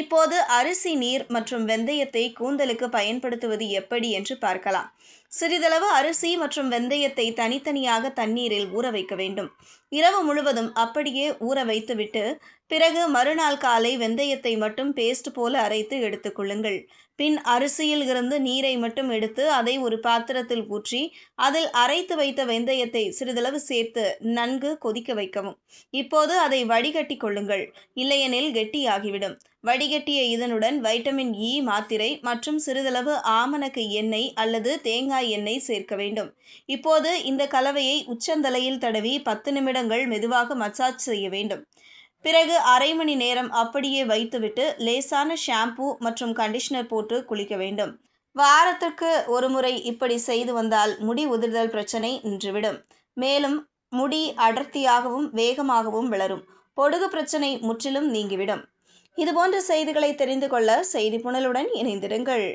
இப்போது அரிசி நீர் மற்றும் வெந்தயத்தை கூந்தலுக்கு பயன்படுத்துவது எப்படி என்று பார்க்கலாம். சிறிதளவு அரிசி மற்றும் வெந்தயத்தை தனித்தனியாக தண்ணீரில் ஊற வைக்க வேண்டும். இரவு முழுவதும் அப்படியே ஊற வைத்துவிட்டு பிறகு மறுநாள் காலை வெந்தயத்தை மட்டும் பேஸ்ட் போல அரைத்து எடுத்துக்கொள்ளுங்கள். பின் அரிசியில் இருந்து நீரை மட்டும் எடுத்து அதை ஒரு பாத்திரத்தில் ஊற்றி அதில் அரைத்து வைத்த வெந்தயத்தை சிறிதளவு சேர்த்து நன்கு கொதிக்க வைக்கவும். இப்போது அதை வடிகட்டி கொள்ளுங்கள், இல்லையெனில் கெட்டியாகிவிடும். வடிகட்டிய இதனுடன் வைட்டமின் இ மாத்திரை மற்றும் சிறிதளவு ஆமணக்கு எண்ணெய் அல்லது தேங்காய் எண்ணெய் சேர்க்க வேண்டும். இப்போது இந்த கலவையை உச்சந்தலையில் தடவி 10 நிமிடங்கள் மெதுவாக மசாஜ் செய்ய வேண்டும். பிறகு அரை மணி நேரம் அப்படியே வைத்துவிட்டு லேசான ஷாம்பு மற்றும் கண்டிஷனர் போட்டு குளிக்க வேண்டும். வாரத்துக்கு ஒரு முறை இப்படி செய்து வந்தால் முடி உதிர்தல் பிரச்சனை நின்றுவிடும். மேலும் முடி அடர்த்தியாகவும் வேகமாகவும் வளரும். பொடுகு பிரச்சனை முற்றிலும் நீங்கிவிடும். இதுபோன்ற செய்திகளை தெரிந்து கொள்ள செய்தி புனலுடன் இணைந்திருங்கள்.